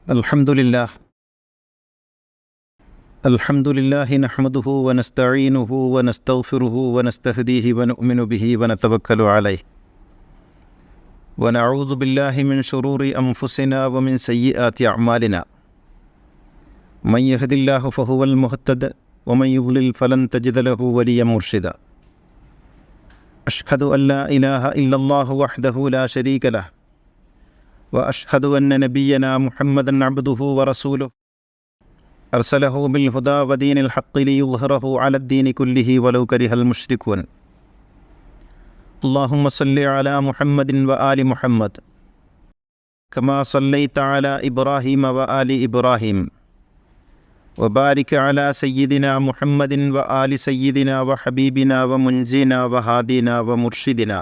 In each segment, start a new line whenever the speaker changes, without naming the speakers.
الحمد لله نحمده ونستعينه ونستغفره ونستهديه ونؤمن به ونتوكل عليه ونعوذ بالله من شرور أنفسنا ومن سيئات أعمالنا من يهد الله فهو المهتد ومن يضلل فلن تجد له وليا مرشدا أشهد أن لا إله إلا الله وحده لا شريك له وأشهد أن نبينا محمدا عبده ورسوله أرسله بالهدى ودين الحق ليظهره على الدين كله ولو كره المشركون اللهم صل على محمد وآل محمد كما صليت على إبراهيم وآل إبراهيم وبارك على سيدنا محمد وآل سيدنا وحبيبنا ومنجينا وهادينا ومرشدنا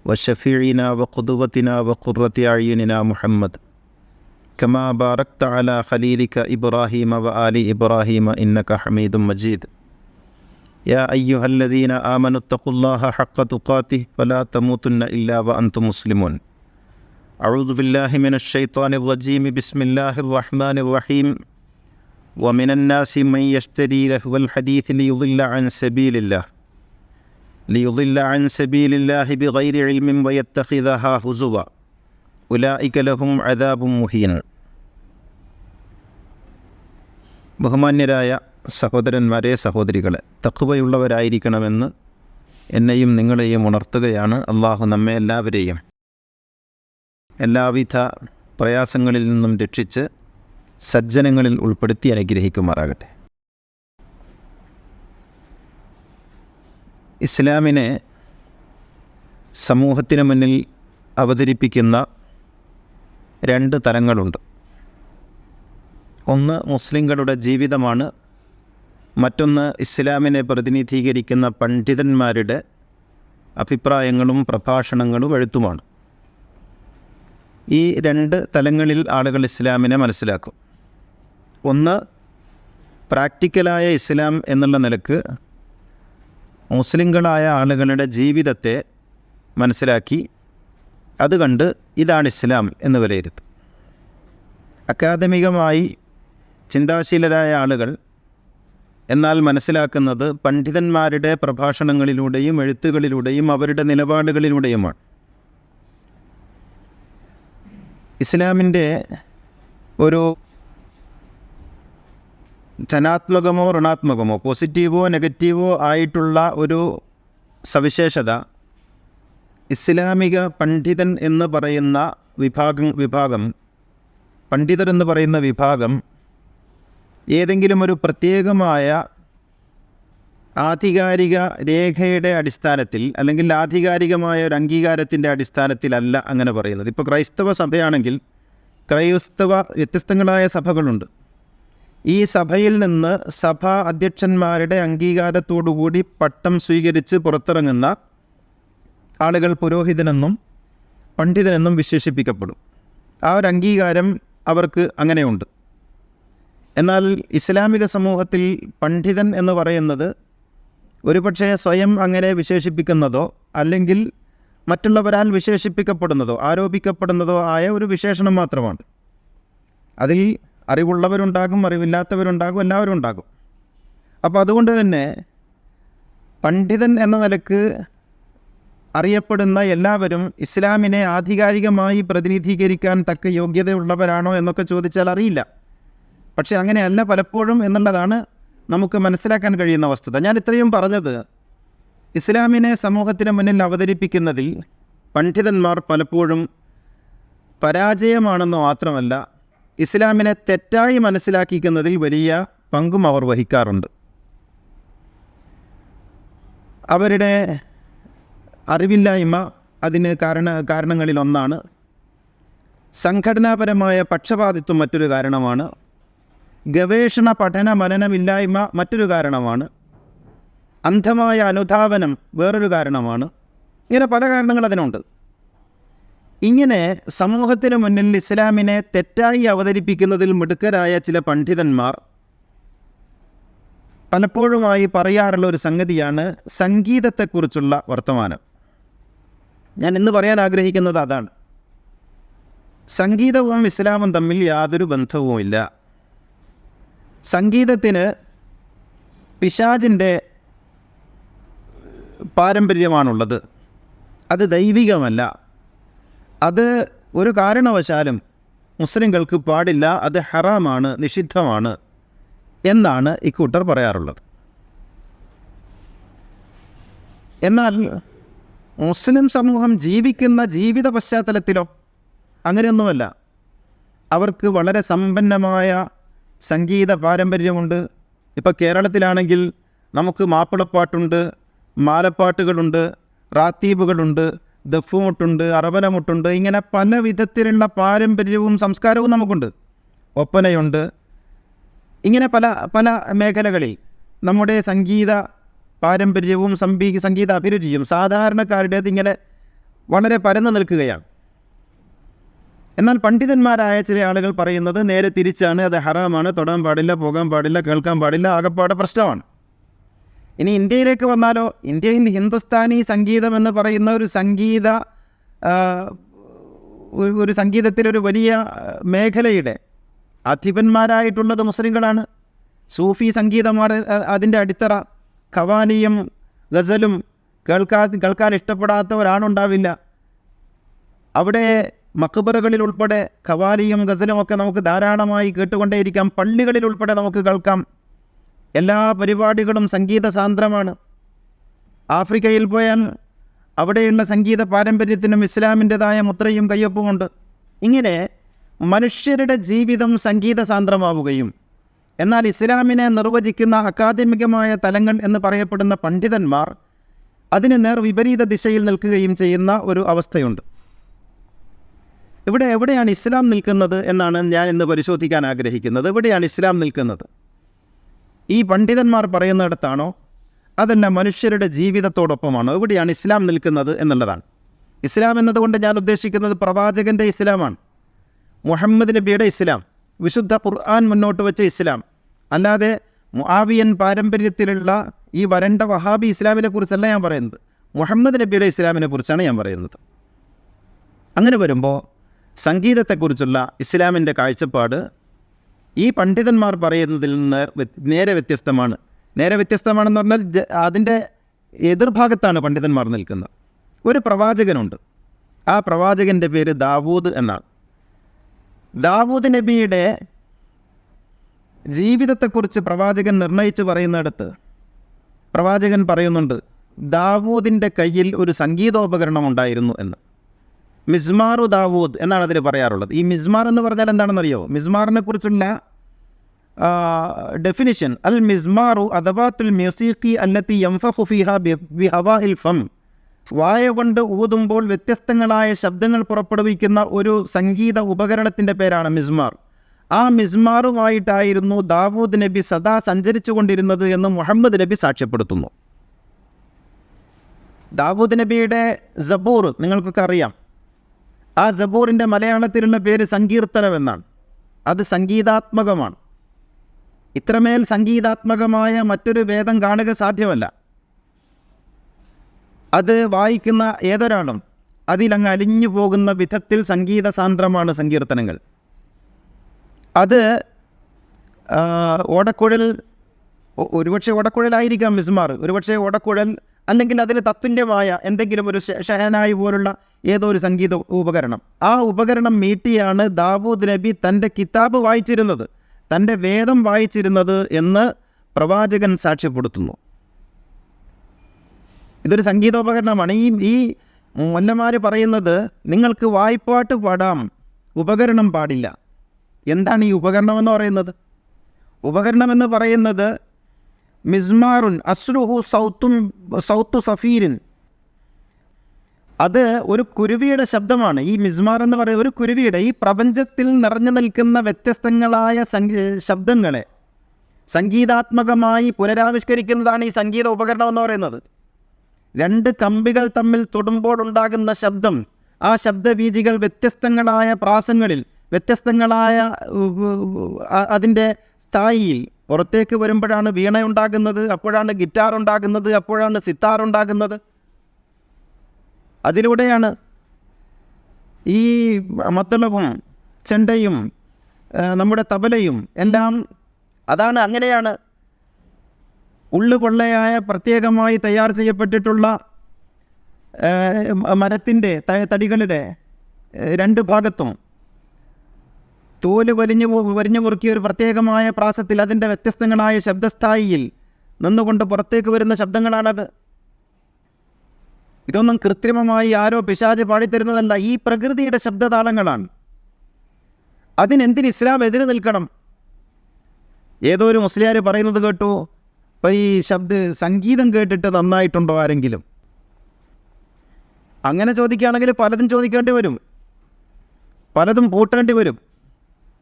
وشفيعنا وقدوتنا وقرة أعيننا محمد كما باركت على خليلك إبراهيم وآل إبراهيم إنك حميد مجيد يا أيها الذين آمنوا اتقوا الله حق تقاته فلا تموتن إلا وأنتم مسلمون أعوذ بالله من الشيطان الرجيم بسم الله الرحمن الرحيم ومن الناس من يشتري لهو الحديث ليضل عن سبيل الله بغير علم ويتخذها هزوا ഉലൈക ലഹും അദാബും മുഹീൻ. ബഹുമാന്യരായ സഹോദരന്മാരെ, സഹോദരികളെ, തഖ്വയുള്ളവരായിരിക്കണമെന്ന് എന്നെയും നിങ്ങളെയും ഉണർത്തുകയാണ്. അള്ളാഹു നമ്മെ എല്ലാവരെയും എല്ലാവിധ പ്രയാസങ്ങളിൽ നിന്നും രക്ഷിച്ച് സജ്ജനങ്ങളിൽ ഉൾപ്പെടുത്തി അനുഗ്രഹിക്കുമാറാകട്ടെ. ഇസ്ലാമിനെ സമൂഹത്തിന് മുന്നിൽ അവതരിപ്പിക്കുന്ന രണ്ട് തലങ്ങളുണ്ട്. ഒന്ന് മുസ്ലിങ്ങളുടെ ജീവിതമാണ്, മറ്റൊന്ന് ഇസ്ലാമിനെ പ്രതിനിധീകരിക്കുന്ന പണ്ഡിതന്മാരുടെ അഭിപ്രായങ്ങളും പ്രഭാഷണങ്ങളും എഴുത്തുമാണ്. ഈ രണ്ട് തലങ്ങളിൽ ആളുകൾ ഇസ്ലാമിനെ മനസ്സിലാക്കും. ഒന്ന്, പ്രാക്ടിക്കലായ ഇസ്ലാം എന്നുള്ള നിലക്ക് മുസ്ലിങ്ങളായ ആളുകളുടെ ജീവിതത്തെ മനസ്സിലാക്കി അത് കണ്ട് ഇതാണ് ഇസ്ലാം എന്ന് വിലയിരുത്തും. അക്കാദമികമായി ചിന്താശീലരായ ആളുകൾ എന്നാൽ മനസ്സിലാക്കുന്നത് പണ്ഡിതന്മാരുടെ പ്രഭാഷണങ്ങളിലൂടെയും എഴുത്തുകളിലൂടെയും അവരുടെ നിലപാടുകളിലൂടെയുമാണ്. ഇസ്ലാമിൻ്റെ ഒരു ധനാത്മകമോ ഋണാത്മകമോ പോസിറ്റീവോ നെഗറ്റീവോ ആയിട്ടുള്ള ഒരു സവിശേഷത ഇസ്ലാമിക പണ്ഡിതൻ എന്ന് പറയുന്ന വിഭാഗം പണ്ഡിതർ എന്ന് പറയുന്ന വിഭാഗം ഏതെങ്കിലും ഒരു പ്രത്യേകമായ ആധികാരിക രേഖയുടെ അടിസ്ഥാനത്തിൽ അല്ലെങ്കിൽ ആധികാരികമായ ഒരു അംഗീകാരത്തിൻ്റെ അടിസ്ഥാനത്തിലല്ല അങ്ങനെ പറയുന്നത്. ഇപ്പോൾ ക്രൈസ്തവ സഭയാണെങ്കിൽ വ്യത്യസ്തങ്ങളായ സഭകളുണ്ട്. ഈ സഭയിൽ നിന്ന് സഭാ അധ്യക്ഷന്മാരുടെ അംഗീകാരത്തോടുകൂടി പട്ടം സ്വീകരിച്ച് പുറത്തിറങ്ങുന്ന ആളുകൾ പുരോഹിതനെന്നും പണ്ഡിതനെന്നും വിശേഷിപ്പിക്കപ്പെടും. ആ ഒരു അംഗീകാരം അവർക്ക് അങ്ങനെയുണ്ട്. എന്നാൽ ഇസ്ലാമിക സമൂഹത്തിൽ പണ്ഡിതൻ എന്ന് പറയുന്നത് ഒരുപക്ഷെ സ്വയം അങ്ങനെ വിശേഷിപ്പിക്കുന്നതോ അല്ലെങ്കിൽ മറ്റുള്ളവരാൽ വിശേഷിപ്പിക്കപ്പെടുന്നതോ ആരോപിക്കപ്പെടുന്നതോ ആയ ഒരു വിശേഷണം മാത്രമാണ്. അതിൽ അറിവുള്ളവരുണ്ടാകും, അറിവില്ലാത്തവരുണ്ടാകും, എല്ലാവരും ഉണ്ടാകും. അപ്പോൾ അതുകൊണ്ട് തന്നെ പണ്ഡിതൻ എന്ന നിലക്ക് അറിയപ്പെടുന്ന എല്ലാവരും ഇസ്ലാമിനെ ആധികാരികമായി പ്രതിനിധീകരിക്കാൻ തക്ക യോഗ്യതയുള്ളവരാണോ എന്നൊക്കെ ചോദിച്ചാൽ അറിയില്ല. പക്ഷേ അങ്ങനെയല്ല പലപ്പോഴും എന്നുള്ളതാണ് നമുക്ക് മനസ്സിലാക്കാൻ കഴിയുന്ന വസ്തുത. ഞാൻ ഇത്രയും പറഞ്ഞത് ഇസ്ലാമിനെ സമൂഹത്തിന് മുന്നിൽ അവതരിപ്പിക്കുന്നതിൽ പണ്ഡിതന്മാർ പലപ്പോഴും പരാജയമാണെന്ന് മാത്രമല്ല, ഇസ്ലാമിനെ തെറ്റായി മനസ്സിലാക്കിക്കുന്നതിൽ വലിയ പങ്കും അവർ വഹിക്കാറുണ്ട്. അവരുടെ അറിവില്ലായ്മ അതിന് കാരണങ്ങളിലൊന്നാണ്. സംഘടനാപരമായ പക്ഷപാതിത്വം മറ്റൊരു കാരണമാണ്. ഗവേഷണ പഠന മനനമില്ലായ്മ മറ്റൊരു കാരണമാണ്. അന്ധമായ അനുധാവനം വേറൊരു കാരണമാണ്. ഇങ്ങനെ പല കാരണങ്ങൾ അതിനുണ്ട്. ഇങ്ങനെ സമൂഹത്തിന് മുന്നിൽ ഇസ്ലാമിനെ തെറ്റായി അവതരിപ്പിക്കുന്നതിൽ മിടുക്കരായ ചില പണ്ഡിതന്മാർ പലപ്പോഴുമായി പറയാറുള്ള ഒരു സംഗതിയാണ് സംഗീതത്തെക്കുറിച്ചുള്ള വർത്തമാനം. ഞാൻ ഇന്ന് പറയാൻ ആഗ്രഹിക്കുന്നത് അതാണ്. സംഗീതവും ഇസ്ലാമും തമ്മിൽ യാതൊരു ബന്ധവുമില്ല. സംഗീതത്തിന് പിശാചിൻ്റെ പാരമ്പര്യമാണുള്ളത്, അത് ദൈവികമല്ല. അത് ഒരു കാരണവശാലും മുസ്ലിങ്ങൾക്ക് പാടില്ല, അത് ഹറാമാണ്, നിഷിദ്ധമാണ് എന്നാണ് ഇക്കൂട്ടർ പറയാറുള്ളത്. എന്നാൽ മുസ്ലിം സമൂഹം ജീവിക്കുന്ന ജീവിത പശ്ചാത്തലത്തിലോ അങ്ങനെയൊന്നുമല്ല. അവർക്ക് വളരെ സമ്പന്നമായ സംഗീത പാരമ്പര്യമുണ്ട്. ഇപ്പോൾ കേരളത്തിലാണെങ്കിൽ നമുക്ക് മാപ്പിളപ്പാട്ടുണ്ട്, മാലപ്പാട്ടുകളുണ്ട്, റാത്തീബുകളുണ്ട്, ദഫ്മുട്ടുണ്ട്, അറബനമുട്ടുണ്ട്. ഇങ്ങനെ പല വിധത്തിലുള്ള പാരമ്പര്യവും സംസ്കാരവും നമുക്കുണ്ട്. ഒപ്പനയുണ്ട്. ഇങ്ങനെ പല പല മേഖലകളിൽ നമ്മുടെ സംഗീത പാരമ്പര്യവും സംഗീത അഭിരുചിയും സാധാരണക്കാരുടേത് ഇങ്ങനെ വളരെ പരന്നു നിൽക്കുകയാണ്. എന്നാൽ പണ്ഡിതന്മാരായ ചില ആളുകൾ പറയുന്നത് നേരെ തിരിച്ചാണ്. അത് ഹറാമാണ്, തൊടാൻ പാടില്ല, പോകാൻ പാടില്ല, കേൾക്കാൻ പാടില്ല, ആകപ്പാടെ പ്രശ്നമാണ്. ഇനി ഇന്ത്യയിലേക്ക് വന്നാലോ, ഇന്ത്യയിൽ ഹിന്ദുസ്ഥാനി സംഗീതം എന്ന് പറയുന്ന ഒരു സംഗീതത്തിലൊരു വലിയ മേഖലയുടെ അധിപന്മാരായിട്ടുള്ളത് മുസ്ലിങ്ങളാണ്. സൂഫി സംഗീതമാണ് അതിൻ്റെ അടിത്തറ. ഖവാലിയും ഗസലും കേൾക്കാൻ ഇഷ്ടപ്പെടാത്ത ഒരാളുണ്ടാവില്ല. അവിടെ മക്ബറകളിൽ ഉൾപ്പെടെ ഖവാലിയും ഗസലും ഒക്കെ നമുക്ക് ധാരാളമായി കേട്ടുകൊണ്ടേയിരിക്കാം. പള്ളികളിൽ ഉൾപ്പെടെ നമുക്ക് കേൾക്കാം. എല്ലാ പരിപാടികളും സംഗീത സാന്ദ്രമാണ്. ആഫ്രിക്കയിൽ പോയാൽ അവിടെയുള്ള സംഗീത പാരമ്പര്യത്തിനും ഇസ്ലാമിൻ്റെതായ മുദ്രയും കയ്യൊപ്പുമുണ്ട്. ഇങ്ങനെ മനുഷ്യരുടെ ജീവിതം സംഗീത സാന്ദ്രമാവുകയും എന്നാൽ ഇസ്ലാമിനെ നിർവചിക്കുന്ന അക്കാദമികമായ തലങ്ങൾ എന്ന് പറയപ്പെടുന്ന പണ്ഡിതന്മാർ അതിന് നേർ വിപരീത ദിശയിൽ നിൽക്കുകയും ചെയ്യുന്ന ഒരു അവസ്ഥയുണ്ട്. എവിടെയാണ് ഇസ്ലാം നിൽക്കുന്നത് എന്നാണ് ഞാൻ ഇന്ന് പരിശോധിക്കാൻ ആഗ്രഹിക്കുന്നത്. എവിടെയാണ് ഇസ്ലാം നിൽക്കുന്നത്? ഈ പണ്ഡിതന്മാർ പറയുന്നിടത്താണോ, അതല്ല മനുഷ്യരുടെ ജീവിതത്തോടൊപ്പമാണോ? എവിടെയാണ് ഇസ്ലാം നിൽക്കുന്നത് എന്നുള്ളതാണ്. ഇസ്ലാം എന്നതുകൊണ്ട് ഞാൻ ഉദ്ദേശിക്കുന്നത് പ്രവാചകൻ്റെ ഇസ്ലാമാണ്, മുഹമ്മദ് നബിയുടെ ഇസ്ലാം, വിശുദ്ധ ഖുർആൻ മുന്നോട്ട് വെച്ച ഇസ്ലാം. അല്ലാതെ മുആവിയൻ പാരമ്പര്യത്തിലുള്ള ഈ വരണ്ട വഹാബി ഇസ്ലാമിനെ കുറിച്ചല്ല ഞാൻ പറയുന്നത്, മുഹമ്മദ് നബിയുടെ ഇസ്ലാമിനെ കുറിച്ചാണ് ഞാൻ പറയുന്നത്. അങ്ങനെ വരുമ്പോൾ സംഗീതത്തെക്കുറിച്ചുള്ള ഇസ്ലാമിൻ്റെ കാഴ്ചപ്പാട് ഈ പണ്ഡിതന്മാർ പറയുന്നതിൽ നിന്ന് നേരെ വ്യത്യസ്തമാണ്. നേരെ വ്യത്യസ്തമാണെന്ന് പറഞ്ഞാൽ അതിൻ്റെ എതിർഭാഗത്താണ് പണ്ഡിതന്മാർ നിൽക്കുന്നത്. ഒരു പ്രവാചകനുണ്ട്, ആ പ്രവാചകൻ്റെ പേര് ദാവൂദ് എന്നാണ്. ദാവൂദ് നബിയുടെ ജീവിതത്തെക്കുറിച്ച് പ്രവാചകൻ നിർണയിച്ച് പറയുന്നിടത്ത് പ്രവാചകൻ പറയുന്നുണ്ട്, ദാവൂദിൻ്റെ കയ്യിൽ ഒരു സംഗീതോപകരണം ഉണ്ടായിരുന്നു എന്ന്. മിസ്മാറു ദാവൂദ് എന്നാണ് അതിന് പറയാറുള്ളത്. ഈ മിസ്മാർ എന്ന് പറഞ്ഞാൽ എന്താണെന്നറിയോ? മിസ്മാറിനെ കുറിച്ചുള്ള ഡെഫിനിഷൻ, അൽ മിസ്മാറു അദവാത്തുൽ മ്യൂസിഖി അല്ലത്തി യൻഫഖു ഫീഹാ ബിഹവാഇൽ ഫം, വായ കൊണ്ട് ഊതുമ്പോൾ വ്യത്യസ്തങ്ങളായ ശബ്ദങ്ങൾ പുറപ്പെടുവിക്കുന്ന ഒരു സംഗീത ഉപകരണത്തിൻ്റെ പേരാണ് മിസ്മാർ. ആ മിസ്മാറുമായിട്ടായിരുന്നു ദാവൂദ് നബി സദാ സഞ്ചരിച്ചു കൊണ്ടിരുന്നത് എന്ന് മുഹമ്മദ് നബി സാക്ഷ്യപ്പെടുത്തുന്നു. ദാവൂദ് നബിയുടെ സബൂർ നിങ്ങൾക്കൊക്കെ അറിയാം. ആ സബൂറിൻ്റെ മലയാളത്തിലുള്ള പേര് സങ്കീർത്തനം എന്നാണ്. അത് സംഗീതാത്മകമാണ്. ഇത്രമേൽ സംഗീതാത്മകമായ മറ്റൊരു വേദം കാണുക സാധ്യമല്ല. അത് വായിക്കുന്ന ഏതൊരാളും അതിലങ്ങ് അലിഞ്ഞു പോകുന്ന വിധത്തിൽ സംഗീത സാന്ദ്രമാണ് സങ്കീർത്തനങ്ങൾ. അത് ഓടക്കുഴൽ, ഒരുപക്ഷെ ഓടക്കുഴലായിരിക്കാം മിസ്മാർ, ഒരുപക്ഷെ ഓടക്കുഴൽ അല്ലെങ്കിൽ അതിന് തത്തുല്യമായ എന്തെങ്കിലും ഒരു ഷഹനായി പോലുള്ള ഏതോ ഒരു സംഗീത ഉപകരണം. ആ ഉപകരണം മീട്ടിയാണ് ദാവൂദ് നബി തൻ്റെ കിതാബ് വായിച്ചിരുന്നത്, തൻ്റെ വേദം വായിച്ചിരുന്നത് എന്ന് പ്രവാചകൻ സാക്ഷ്യപ്പെടുത്തുന്നു. ഇതൊരു സംഗീതോപകരണമാണ്. ഈ മൊല്ലമാർ പറയുന്നത് നിങ്ങൾക്ക് വായ്പാട്ട് പാടാം, ഉപകരണം പാടില്ല. എന്താണ് ഈ ഉപകരണം എന്ന് പറയുന്നത്? ഉപകരണം എന്ന് പറയുന്നത് മിസ്മാറുൻ അസ്ലുഹു സൗത്തു സഫീരിൻ, അത് ഒരു കുരുവിയുടെ ശബ്ദമാണ്. ഈ മിസ്മാർ എന്ന് പറയുന്നത് ഒരു കുരുവിയുടെ, ഈ പ്രപഞ്ചത്തിൽ നിറഞ്ഞു നിൽക്കുന്ന വ്യത്യസ്തങ്ങളായ ശബ്ദങ്ങളെ സംഗീതാത്മകമായി പുനരാവിഷ്കരിക്കുന്നതാണ് ഈ സംഗീത ഉപകരണം എന്ന് പറയുന്നത്. രണ്ട് കമ്പികൾ തമ്മിൽ തൊടുമ്പോൾ ഉണ്ടാകുന്ന ശബ്ദം, ആ ശബ്ദവീചികൾ വ്യത്യസ്തങ്ങളായ പ്രാസങ്ങളിൽ, വ്യത്യസ്തങ്ങളായ അതിൻ്റെ സ്ഥായിയിൽ പുറത്തേക്ക് വരുമ്പോഴാണ് വീണ ഉണ്ടാകുന്നത്, അപ്പോഴാണ് ഗിറ്റാർ ഉണ്ടാകുന്നത്, അപ്പോഴാണ് സിത്താർ ഉണ്ടാകുന്നത്. അതിലൂടെയാണ് ഈ മത്തളവും ചെണ്ടയും നമ്മുടെ തബലയും എല്ലാം അതാണ്. അങ്ങനെയാണ് ഉള്ളുപൊള്ളയായ പ്രത്യേകമായി തയ്യാർ ചെയ്യപ്പെട്ടിട്ടുള്ള മരത്തിൻ്റെ തടികളുടെ രണ്ട് ഭാഗത്തും തോല് വരിഞ്ഞു മുറുക്കിയ ഒരു പ്രത്യേകമായ പ്രാസത്തിൽ അതിൻ്റെ വ്യത്യസ്തങ്ങളായ ശബ്ദസ്ഥായിയിൽ നിന്നുകൊണ്ട് പുറത്തേക്ക് വരുന്ന ശബ്ദങ്ങളാണത്. ഇതൊന്നും കൃത്രിമമായി ആരോ പിശാച് പാടിത്തരുന്നതല്ല, ഈ പ്രകൃതിയുടെ ശബ്ദതാളങ്ങളാണ്. അതിനെന്തിന് ഇസ്ലാം എതിര് നിൽക്കണം? ഏതോ ഒരു മുസ്ലിയാർ പറയുന്നത് കേട്ടു, അപ്പോൾ ഈ സംഗീതം കേട്ടിട്ട് നന്നായിട്ടുണ്ടോ ആരെങ്കിലും? അങ്ങനെ ചോദിക്കുകയാണെങ്കിൽ പലതും ചോദിക്കേണ്ടി വരും, പലതും പൂട്ടേണ്ടി വരും,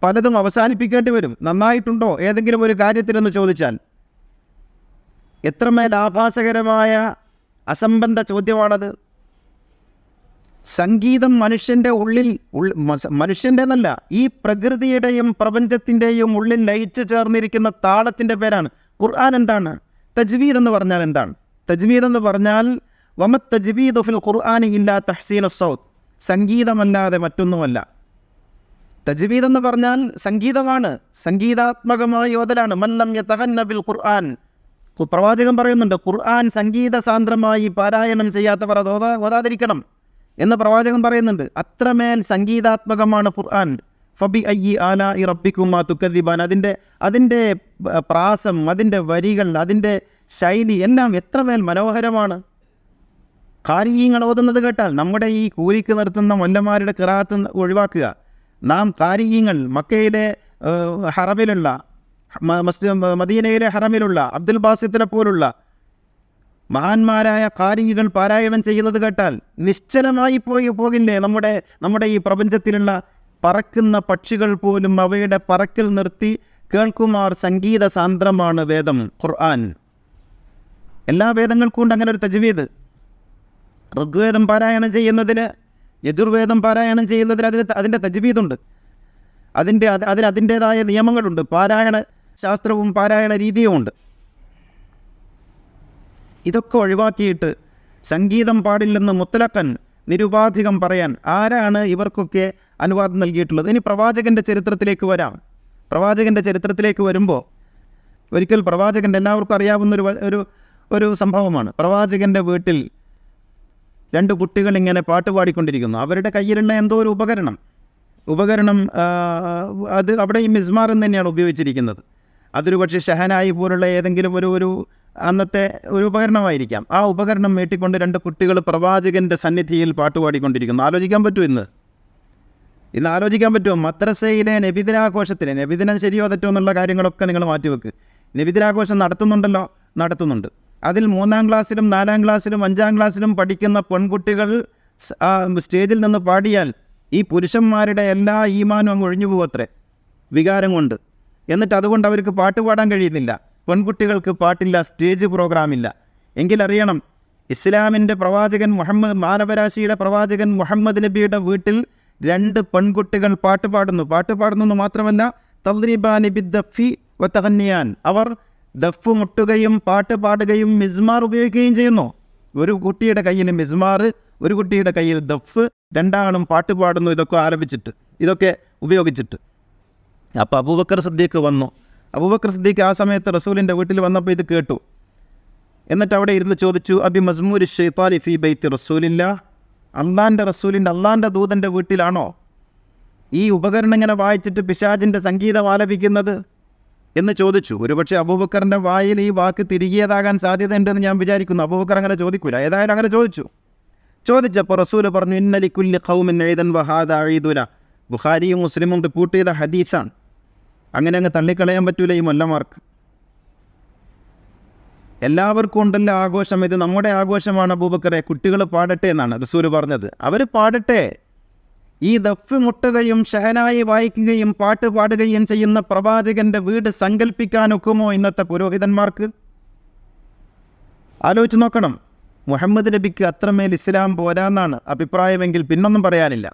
പലതും അവസാനിപ്പിക്കേണ്ടി വരും. നന്നായിട്ടുണ്ടോ ഏതെങ്കിലും ഒരു കാര്യത്തിലെന്ന് ചോദിച്ചാൽ എത്രമേൽ ആഭാസകരമായ അസംബന്ധ ചോദ്യമാണത്. സംഗീതം മനുഷ്യൻ്റെ ഉള്ളിൽ മനുഷ്യൻ്റെ എന്നല്ല, ഈ പ്രകൃതിയുടെയും പ്രപഞ്ചത്തിൻ്റെയും ഉള്ളിൽ ലയിച്ചു ചേർന്നിരിക്കുന്ന താളത്തിൻ്റെ പേരാണ്. ഖുർആൻ എന്താണ്? തജ്വീദ് എന്ന് പറഞ്ഞാൽ എന്താണ്? തജ്വീദ് എന്ന് പറഞ്ഞാൽ വമത് തജ്വീദു ഫിൽ ഖുർആനി ഇല്ലാ തഹ്സീനു സൗത്ത്, സംഗീതമല്ലാതെ മറ്റൊന്നുമല്ല. തജ്വീദ് എന്ന് പറഞ്ഞാൽ സംഗീതമാണ്, സംഗീതാത്മകമായ ഓതലാണ്. മല്ലം യതഗന്ന ബിൽ ഖുർആൻ, പ്രവാചകൻ പറയുന്നുണ്ട്, ഖുർആൻ സംഗീത സാന്ദ്രമായി പാരായണം ചെയ്യാത്തവർ അത് ഓതാതിരിക്കണം എന്ന് പ്രവാചകൻ പറയുന്നുണ്ട്. അത്രമേൽ സംഗീതാത്മകമാണ് ഖുർആൻ. ഫബി അയ്യി ആലാഇ റബ്ബിക്കുമാ തുകദ്ദിബാൻ, അതിൻ്റെ പ്രാസം, അതിൻ്റെ വരികൾ, അതിൻ്റെ ശൈലി എല്ലാം എത്രമേൽ മനോഹരമാണ്. ഖാരിയീങ്ങൾ ഓതുന്നത് കേട്ടാൽ നമ്മുടെ ഈ കൂലിക്ക് നിർത്തുന്ന മൊല്ലന്മാരുടെ ഖിറാഅത്ത് ഒഴിവാക്കുക. നാം ഖാരിയീങ്ങൾ മക്കയിലെ ഹറമിലുള്ള, മദീനയിലെ ഹറമിലുള്ള അബ്ദുൽ ബാസിത്തിനെ പോലുള്ള മഹാന്മാരായ ഖാരികൾ പാരായണം ചെയ്യുന്നത് കേട്ടാൽ നിശ്ചലമായി പോകില്ലേ നമ്മുടെ ഈ പ്രപഞ്ചത്തിലുള്ള പറക്കുന്ന പക്ഷികൾ പോലും അവയുടെ പറക്കൽ നിർത്തി കേൾക്കുമാർ സംഗീത സാന്ദ്രമാണ് വേദം ഖുർആൻ. എല്ലാ വേദങ്ങൾക്കും ഉണ്ട് അങ്ങനെ ഒരു തജ്വീദ്. ഋഗ്വേദം പാരായണം ചെയ്യുന്നതിന്, യജുർവേദം പാരായണം ചെയ്യുന്നതിന് അതിൻ്റെ തജ്വീദുണ്ട്, അതിൻ്റേതായ നിയമങ്ങളുണ്ട്. പാരായണ ശാസ്ത്രവും പാരായണ രീതിയുമുണ്ട്. ഇതൊക്കെ ഒഴിവാക്കിയിട്ട് സംഗീതം പാടില്ലെന്ന് മുത്തലഖൻ നിരുപാധികം പറയാൻ ആരാണ് ഇവർക്കൊക്കെ അനുവാദം നൽകിയിട്ടുള്ളത്? ഇനി പ്രവാചകൻ്റെ ചരിത്രത്തിലേക്ക് വരാം. പ്രവാചകൻ്റെ ചരിത്രത്തിലേക്ക് വരുമ്പോൾ ഒരിക്കൽ പ്രവാചകൻ്റെ എല്ലാവർക്കും അറിയാവുന്ന ഒരു സംഭവമാണ്. പ്രവാചകൻ്റെ വീട്ടിൽ രണ്ട് കുട്ടികൾ ഇങ്ങനെ പാട്ട് പാടിക്കൊണ്ടിരിക്കുന്നു. അവരുടെ കയ്യിലുള്ള എന്തോ ഒരു ഉപകരണം അത് അവിടെ ഈ മിസ്മാർ എന്ന് തന്നെയാണ് ഉപയോഗിച്ചിരിക്കുന്നത്. അതൊരു പക്ഷേ ഷഹനായി പോലുള്ള ഏതെങ്കിലും ഒരു അന്നത്തെ ഒരു ഉപകരണമായിരിക്കാം. ആ ഉപകരണം മേട്ടിക്കൊണ്ട് രണ്ട് കുട്ടികൾ പ്രവാചകൻ്റെ സന്നിധിയിൽ പാട്ടുപാടിക്കൊണ്ടിരിക്കുന്നു. ആലോചിക്കാൻ പറ്റുമോ? ഇന്ന് ആലോചിക്കാൻ പറ്റുമോ? മദ്രസയിലെ നബിദിനാഘോഷത്തിന്, നബിദിനം ശരിയോ തെറ്റോ എന്നുള്ള കാര്യങ്ങളൊക്കെ നിങ്ങൾ മാറ്റിവെക്ക്. നബിദിനാഘോഷം നടത്തുന്നുണ്ടല്ലോ, നടത്തുന്നുണ്ട്. അതിൽ 3-ാം ക്ലാസ്സിലും 4-ാം ക്ലാസ്സിലും 5-ാം ക്ലാസ്സിലും പഠിക്കുന്ന പെൺകുട്ടികൾ സ്റ്റേജിൽ നിന്ന് പാടിയാൽ ഈ പുരുഷന്മാരുടെ എല്ലാ ഈമാനും അങ്ങ് ഒഴിഞ്ഞു പോവത്രേ, വികാരം കൊണ്ട്. എന്നിട്ട് അതുകൊണ്ട് അവർക്ക് പാട്ട് പാടാൻ കഴിയുന്നില്ല. പെൺകുട്ടികൾക്ക് പാട്ടില്ല, സ്റ്റേജ് പ്രോഗ്രാമില്ല. എങ്കിലറിയണം, ഇസ്ലാമിൻ്റെ പ്രവാചകൻ മുഹമ്മദ്, മാനവരാശിയുടെ പ്രവാചകൻ മുഹമ്മദ് നബിയുടെ വീട്ടിൽ 2 പെൺകുട്ടികൾ പാട്ട് പാടുന്നു മാത്രമല്ല തദ്രിബാനി ബിദ്ദഫി വതഗന്നിയാൻ, അവർ ദഫ് മുട്ടുകയും പാട്ട് പാടുകയും മിസ്മാർ ഉപയോഗിക്കുകയും ചെയ്യുന്നു. ഒരു കുട്ടിയുടെ കയ്യിൽ മിസ്മാർ, ഒരു കുട്ടിയുടെ കയ്യിൽ ദഫ്, രണ്ടാളും പാട്ട് പാടുന്നു. ഇതൊക്കെ ഉപയോഗിച്ചിട്ട് അപ്പോൾ അബൂബക്കർ സിദ്ദീഖ് വന്നു. അബൂബക്കർ സിദ്ദീഖ് ആ സമയത്ത് റസൂലിൻ്റെ വീട്ടിൽ വന്നപ്പോൾ ഇത് കേട്ടു. എന്നിട്ട് അവിടെ ഇരുന്ന് ചോദിച്ചു, അബി മസ്മൂരി ഷൈത്താനി ഫീ ബൈത്തി റസൂലില്ല, അള്ളാൻ്റെ ദൂതൻ്റെ വീട്ടിലാണോ ഈ ഉപകരണം ഇങ്ങനെ വായിച്ചിട്ട് പിശാചിൻ്റെ സംഗീതം ആലപിക്കുന്നത് എന്ന് ചോദിച്ചു. ഒരുപക്ഷെ അബൂബക്കറിൻ്റെ വായിൽ ഈ വാക്ക് തിരികിയതാകാൻ സാധ്യതയുണ്ടെന്ന് ഞാൻ വിചാരിക്കുന്നു. അബൂബക്കർ അങ്ങനെ ചോദിക്കൂല. ഏതായാലും അങ്ങനെ ചോദിച്ചപ്പോൾ റസൂൽ പറഞ്ഞു, ഇന്നലിക്കുല്ലി ഖൗമിൻ ഈദൻ വഹാദ ഈദുന. ബുഖാരിയും മുസ്ലിമും റിപ്പോർട്ട് ചെയ്ത ഹദീസാണ്. അങ്ങനെ അങ്ങ് തള്ളിക്കളയാൻ പറ്റൂല ഈ മൊല്ലമാർക്ക്. എല്ലാവർക്കും ഉണ്ടല്ലോ ആഘോഷം, ഇത് നമ്മുടെ ആഘോഷമാണ് അബൂബക്കറെ, കുട്ടികൾ പാടട്ടെ എന്നാണ് റസൂൽ പറഞ്ഞത്. അവർ പാടട്ടെ. ഈ ദഫ് മുട്ടുകയും ഷഹനായി വായിക്കുകയും പാട്ട് പാടുകയും ചെയ്യുന്ന പ്രവാചകൻ്റെ വീട് സങ്കല്പിക്കാനൊക്കുമോ ഇന്നത്തെ പുരോഹിതന്മാർക്ക്? ആലോചിച്ച് നോക്കണം. മുഹമ്മദ് നബിക്ക് അത്രമേൽ ഇസ്ലാം പോരാന്നാണ് അഭിപ്രായമെങ്കിൽ പിന്നൊന്നും പറയാനില്ല.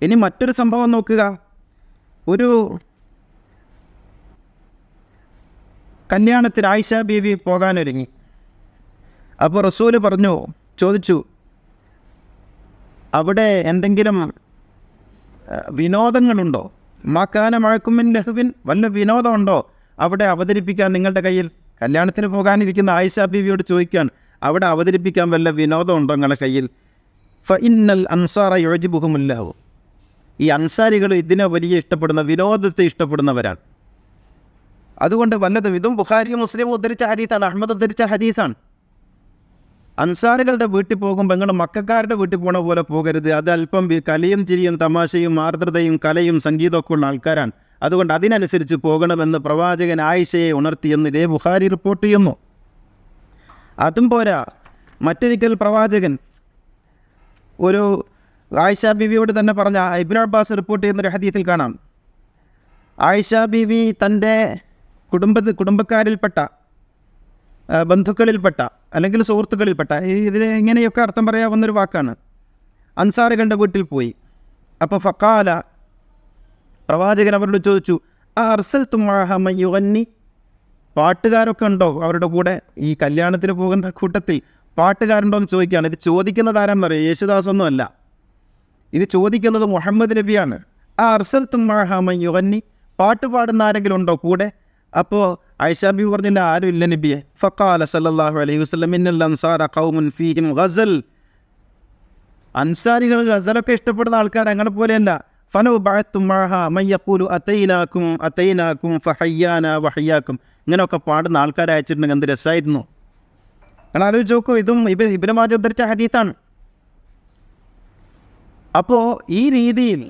ഇനി മറ്റൊരു സംഭവം നോക്കുക. ഒരു കല്യാണത്തിന് ആയിഷ ബീവി പോകാനൊരുങ്ങി. അപ്പോൾ റസൂല് ചോദിച്ചു, അവിടെ എന്തെങ്കിലും വിനോദങ്ങളുണ്ടോ? മാക്കാന മഴക്കുമിൻ ലഹുവിൻ, വല്ല വിനോദമുണ്ടോ അവിടെ അവതരിപ്പിക്കാൻ നിങ്ങളുടെ കയ്യിൽ? കല്യാണത്തിന് പോകാനിരിക്കുന്ന ആയിഷ ബീവിയോട് ചോദിക്കുകയാണ്, അവിടെ അവതരിപ്പിക്കാൻ വല്ല വിനോദമുണ്ടോ നിങ്ങളുടെ കയ്യിൽ? ഫഇന്നൽ അൻസാറ യുഅ്ജിബുഹുമുൽ ലഹു, ഈ അൻസാരികൾ ഇതിനെ വലിയ ഇഷ്ടപ്പെടുന്ന, വിനോദത്തെ ഇഷ്ടപ്പെടുന്നവരാണ്. അതുകൊണ്ട് വല്ലതും, ഇതും ബുഖാരിയും മുസ്ലിമും ഉദ്ധരിച്ച ഹദീസാണ്, അഹ്മദ് ഉദ്ധരിച്ച ഹദീസാണ്. അൻസാരികളുടെ വീട്ടിൽ പോകുമ്പോൾ നിങ്ങൾ മക്കാരുടെ വീട്ടിൽ പോണ പോലെ പോകരുത്. അത് അല്പം കലയും ചിരിയും തമാശയും ആർദ്രതയും കലയും സംഗീതമൊക്കെ ഉള്ള ആൾക്കാരാണ്. അതുകൊണ്ട് അതിനനുസരിച്ച് പോകണമെന്ന് പ്രവാചകൻ ആയിഷയെ ഉണർത്തിയെന്ന് ഇതേ ബുഖാരി റിപ്പോർട്ട് ചെയ്യുന്നു. അതും പോരാ, മറ്റൊരിക്കൽ പ്രവാചകൻ ഒരു ആയിഷ ബീവിയോട് തന്നെ പറഞ്ഞ, ഇബ്നു അബ്ബാസ് റിപ്പോർട്ട് ചെയ്യുന്നൊരു ഹദീസിൽ കാണാം, ആയിഷ ബീവി തൻ്റെ കുടുംബക്കാരിൽപ്പെട്ട, ബന്ധുക്കളിൽപ്പെട്ട അല്ലെങ്കിൽ സുഹൃത്തുക്കളിൽപ്പെട്ട, ഇതിന് ഇങ്ങനെയൊക്കെ അർത്ഥം പറയാവുന്നൊരു വാക്കാണ്, അൻസാറുകളുടെ വീട്ടിൽ പോയി. അപ്പോൾ ഫഖാല, പ്രവാചകൻ അവരോട് ചോദിച്ചു, ആ അർസൽതും മഅഹ മൻ യുഗന്നി, പാട്ടുകാരൊക്കെ ഉണ്ടോ അവരുടെ കൂടെ? ഈ കല്യാണത്തിന് പോകുന്ന കൂട്ടത്തിൽ പാട്ടുകാരുണ്ടോ എന്ന് ചോദിക്കുകയാണ്. ഇത് ചോദിക്കുന്നത് ആരാണെന്നറിയാം? യേശുദാസൊന്നും അല്ല, ഇത് ചോദിക്കുന്നത് മുഹമ്മദ് നബിയാണ്. ആ അർസൽതും മഅഹ മൻ യുഗന്നി, പാട്ട് പാടുന്ന ആരെങ്കിലും ഉണ്ടോ കൂടെ? അപ്പോൾ ആയിഷ ബീവി പറഞ്ഞില്ല, ആരും ഇല്ല നബിയെ. ഫഖാല സല്ലല്ലാഹു അലൈഹി വസല്ലം, ഇന്നൽ അൻസാറ ഖൗമുൻ ഫീഹിം ഗസൽ, അൻസാരികൾ ഗസലൊക്കെ ഇഷ്ടപ്പെടുന്ന ആൾക്കാർ, അങ്ങനെ പോലെയല്ല. ഫലൗ ബഅത്തും മഅഹ മൻ യഖൂലു അതൈനാകും ഫഹയ്യാന വഹയ്യാക്കും, ഇങ്ങനെയൊക്കെ പാടുന്ന ആൾക്കാരെ അയച്ചിട്ടുണ്ടെങ്കിൽ എന്ത് രസമായിരുന്നു. കാരണം ആലോചിച്ച് നോക്കൂ, ഇതും ഇബ്നു മാജ ഉദ്ധരിച്ച ഹദീസാണ്. അപ്പോൾ ഈ രീതിയിൽ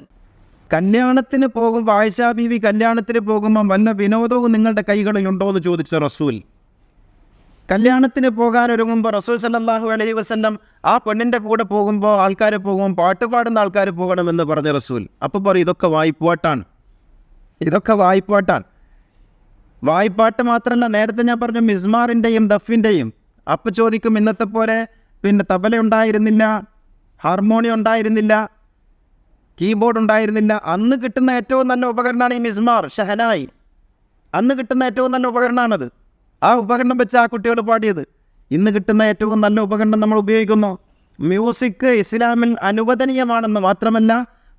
കല്യാണത്തിന് പോകുമ്പോൾ, ആയിഷ ബീവി കല്യാണത്തിന് പോകുമ്പോൾ വല്ല വിനോദവും നിങ്ങളുടെ കൈകളിലുണ്ടോ എന്ന് ചോദിച്ച റസൂൽ. കല്യാണത്തിന് പോകാനൊരുങ്ങുമ്പോൾ റസൂൽ സല്ലല്ലാഹു അലൈഹി വസല്ലം ആ പെണ്ണിൻ്റെ കൂടെ പോകുമ്പോൾ, ആൾക്കാർ പോകുമ്പോൾ പാട്ട് പാടുന്ന ആൾക്കാർ പോകണമെന്ന് പറഞ്ഞ റസൂൽ. അപ്പോൾ പറയും, ഇതൊക്കെ വായ്പാട്ടാണ്, ഇതൊക്കെ വായ്പാട്ടാണ്. വായ്പാട്ട് മാത്രമല്ല, നേരത്തെ ഞാൻ പറഞ്ഞു മിസ്മാറിൻ്റെയും ദഫിൻ്റെയും. അപ്പോൾ ചോദിക്കും, ഇന്നത്തെ പോലെ പിന്നെ തബല ഉണ്ടായിരുന്നില്ല, ഹാർമോണിയം ഉണ്ടായിരുന്നില്ല, കീബോർഡ് ഉണ്ടായിരുന്നില്ല. അന്ന് കിട്ടുന്ന ഏറ്റവും നല്ല ഉപകരണമാണ് ഈ മിസ്മാർ, ഷഹനായി. അന്ന് കിട്ടുന്ന ഏറ്റവും നല്ല ഉപകരണമാണത്. ആ ഉപകരണം വെച്ച് ആ കുട്ടികൾ പാടിയത്. ഇന്ന് കിട്ടുന്ന ഏറ്റവും നല്ല ഉപകരണം നമ്മൾ ഉപയോഗിക്കുന്നു. മ്യൂസിക് ഇസ്ലാമിൽ അനുവദനീയമാണെന്ന് മാത്രമല്ല,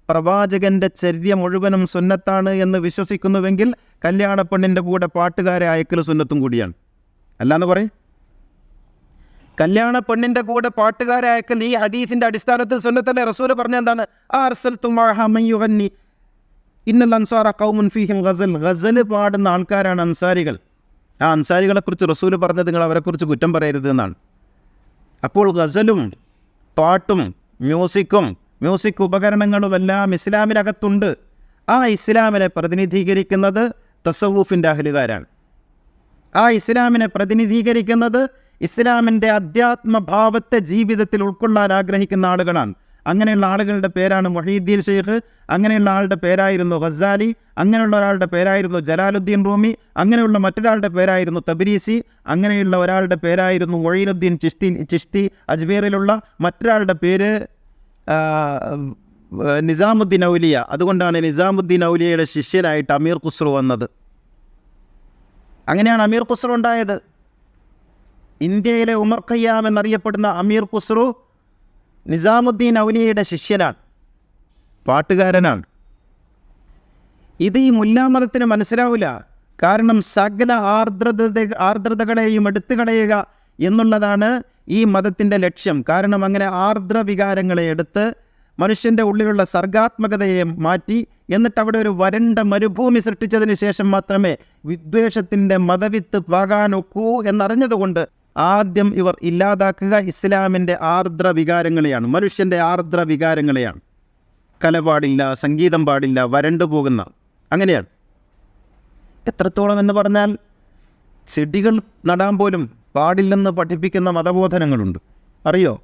പ്രവാചകൻ്റെ ചര്യ മുഴുവനും സുന്നത്താണ് എന്ന് വിശ്വസിക്കുന്നുവെങ്കിൽ കല്യാണ പെണ്ണിൻ്റെ കൂടെ പാട്ടുകാരെ അയക്കൽ സുന്നത്തും കൂടിയാണ്. അല്ലാന്ന് പറയും, കല്യാണ പെണ്ണിൻ്റെ കൂടെ പാട്ടുകാരെ അയക്കൽ ഈ ഹദീസിൻ്റെ അടിസ്ഥാനത്തിൽ സുന്നത്തല്ലേ. റസൂൽ പറഞ്ഞ എന്താണ്? ആ അർസൽതും മഅഹ മൻ യുഗന്നി ഇന്നൽ അൻസാറ ഖൗമുൻ ഫീഹിം ഗസൽ, ഗസൽ പാടുന്ന ആൾക്കാരാണ് അൻസാരികൾ. ആ അൻസാരികളെക്കുറിച്ച് റസൂൽ പറഞ്ഞത് നിങ്ങൾ അവരെക്കുറിച്ച് കുറ്റം പറയരുത് എന്നാണ്. അപ്പോൾ ഗസലും പാട്ടും മ്യൂസിക് ഉപകരണങ്ങളുമെല്ലാം ഇസ്ലാമിനകത്തുണ്ട്. ആ ഇസ്ലാമിനെ പ്രതിനിധീകരിക്കുന്നത് തസവൂഫിൻ്റെ അഹ്ലുകാരാണ്. ആ ഇസ്ലാമിനെ പ്രതിനിധീകരിക്കുന്നത് ഇസ്ലാമിൻ്റെ അധ്യാത്മഭാവത്തെ ജീവിതത്തിൽ ഉൾക്കൊള്ളാൻ ആഗ്രഹിക്കുന്ന ആളുകളാണ്. അങ്ങനെയുള്ള ആളുകളുടെ പേരാണ് മുഹീദ്ദീൻ ഷെയ്ഖ്, അങ്ങനെയുള്ള ആളുടെ പേരായിരുന്നു ഗസാലി, അങ്ങനെയുള്ള ഒരാളുടെ പേരായിരുന്നു ജലാലുദ്ദീൻ റൂമി, അങ്ങനെയുള്ള മറ്റൊരാളുടെ പേരായിരുന്നു തബ്രീസി, അങ്ങനെയുള്ള ഒരാളുടെ പേരായിരുന്നു മൊയ്നുദ്ദീൻ ചിശ്തി അജ്മീറിലുള്ള, മറ്റൊരാളുടെ പേര് നിസാമുദ്ദീൻ ഔലിയ. അതുകൊണ്ടാണ് നിസാമുദ്ദീൻ ഔലിയയുടെ ശിഷ്യനായിട്ട് അമീർ ഖുസ്രു വന്നത്. അങ്ങനെയാണ് അമീർ ഖുസ്രു ഉണ്ടായത്. ഇന്ത്യയിലെ ഉമർ ഖയ്യാം എന്നറിയപ്പെടുന്ന അമീർ ഖുസ്രു നിസാമുദ്ദീൻ ഔലിയയുടെ ശിഷ്യനാണ്, പാട്ടുകാരനാണ്. ഇത് ഈ മുല്ലാമതത്തിന് മനസ്സിലാവില്ല. കാരണം സകല ആർദ്രതകളെയും എടുത്തു കളയുക എന്നുള്ളതാണ് ഈ മതത്തിൻ്റെ ലക്ഷ്യം. കാരണം അങ്ങനെ ആർദ്ര വികാരങ്ങളെ എടുത്ത് മനുഷ്യൻ്റെ ഉള്ളിലുള്ള സർഗാത്മകതയെ മാറ്റി, എന്നിട്ട് അവിടെ ഒരു വരണ്ട മരുഭൂമി സൃഷ്ടിച്ചതിന് ശേഷം മാത്രമേ വിദ്വേഷത്തിൻ്റെ മതവിത്ത് പാകാനൊക്കൂ എന്നറിഞ്ഞതുകൊണ്ട് ആദ്യം ഇവർ ഇല്ലാതാക്കുക ഇസ്ലാമിൻ്റെ ആർദ്ര വികാരങ്ങളെയാണ്, മനുഷ്യൻ്റെ ആർദ്ര വികാരങ്ങളെയാണ്. കല പാടില്ല, സംഗീതം പാടില്ല, വരണ്ടു പോകുന്ന അങ്ങനെയാണ്. എത്രത്തോളം എന്ന് പറഞ്ഞാൽ ചെടികൾ നടാൻ പോലും പാടില്ലെന്ന് പഠിപ്പിക്കുന്ന മതബോധനങ്ങളുണ്ട്, അറിയോ?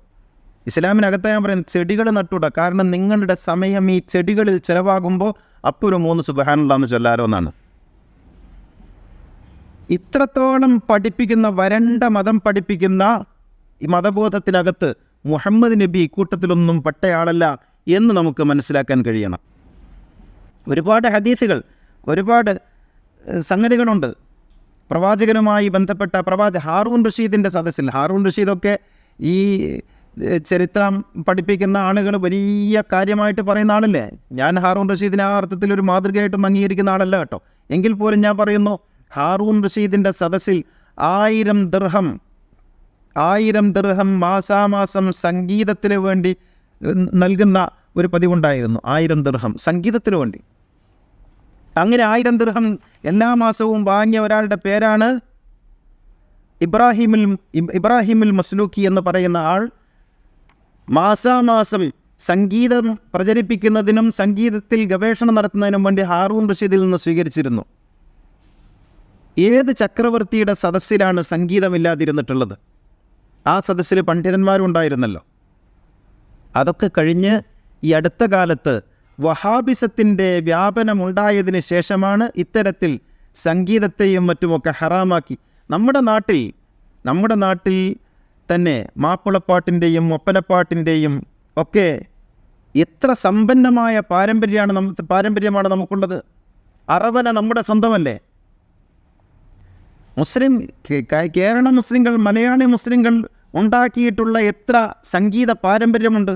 ഇസ്ലാമിനകത്ത് ഞാൻ പറയുന്നത് ചെടികൾ നട്ടൂട. കാരണം നിങ്ങളുടെ സമയം ഈ ചെടികളിൽ ചിലവാകുമ്പോൾ അപ്പോൾ ഒരു 3 സുബ്ഹാനല്ലാഹ് എന്ന് ചൊല്ലാരോ എന്നാണ്. ഇത്രത്തോളം പഠിപ്പിക്കുന്ന, വരണ്ട മതം പഠിപ്പിക്കുന്ന ഈ മതബോധത്തിനകത്ത് മുഹമ്മദ് നബി ഇക്കൂട്ടത്തിലൊന്നും പെട്ടയാളല്ല എന്ന് നമുക്ക് മനസ്സിലാക്കാൻ കഴിയണം. ഒരുപാട് ഹദീസുകൾ, ഒരുപാട് സംഗതികളുണ്ട് പ്രവാചകനുമായി ബന്ധപ്പെട്ട. ഹാറൂൺ റഷീദിൻ്റെ സദസ്സിൽ, ഹാറൂൺ റഷീദൊക്കെ ഈ
ചരിത്രം പഠിപ്പിക്കുന്ന ആളുകൾ വലിയ കാര്യമായിട്ട് പറയുന്ന ആളല്ലേ. ഞാൻ ഹാറൂൺ റഷീദിനെ ആ അർത്ഥത്തിൽ ഒരു മാതൃകയായിട്ടും അംഗീകരിക്കുന്ന ആളല്ല കേട്ടോ. എങ്കിൽ പോലും ഞാൻ പറയുന്നു, ഹാറൂൺ റഷീദിൻ്റെ സദസ്സിൽ 1000 ദിർഹം മാസാമാസം സംഗീതത്തിന് വേണ്ടി നൽകുന്ന ഒരു പതിവുണ്ടായിരുന്നു. 1000 ദിർഹം സംഗീതത്തിന് വേണ്ടി. അങ്ങനെ 1000 ദിർഹം എല്ലാ മാസവും വാങ്ങിയ ഒരാളുടെ പേരാണ് ഇബ്രാഹിമുൽ മസ്ലൂക്കി എന്ന് പറയുന്ന ആൾ. മാസാമാസം സംഗീതം പ്രചരിപ്പിക്കുന്നതിനും സംഗീതത്തിൽ ഗവേഷണം നടത്തുന്നതിനും വേണ്ടി ഹാറൂൺ റഷീദിൽ നിന്ന് സ്വീകരിച്ചിരുന്നു. ഏത് ചക്രവർത്തിയുടെ സദസ്സിലാണ് സംഗീതമില്ലാതിരുന്നിട്ടുള്ളത്? ആ സദസ്സിൽ പണ്ഡിതന്മാരും ഉണ്ടായിരുന്നല്ലോ. അതൊക്കെ കഴിഞ്ഞ് ഈ അടുത്ത കാലത്ത് വഹാബിസത്തിൻ്റെ വ്യാപനമുണ്ടായതിന് ശേഷമാണ് ഇത്തരത്തിൽ സംഗീതത്തെയും മറ്റുമൊക്കെ ഹറാമാക്കി. നമ്മുടെ നാട്ടിൽ തന്നെ മാപ്പിളപ്പാട്ടിൻ്റെയും ഒപ്പനപ്പാട്ടിൻ്റെയും ഒക്കെ എത്ര സമ്പന്നമായ പാരമ്പര്യമാണ് നമുക്കുള്ളത്. അറവന നമ്മുടെ സ്വന്തമല്ലേ. കേരള മുസ്ലിങ്ങൾ, മലയാളി മുസ്ലിങ്ങൾ ഉണ്ടാക്കിയിട്ടുള്ള എത്ര സംഗീത പാരമ്പര്യമുണ്ട്.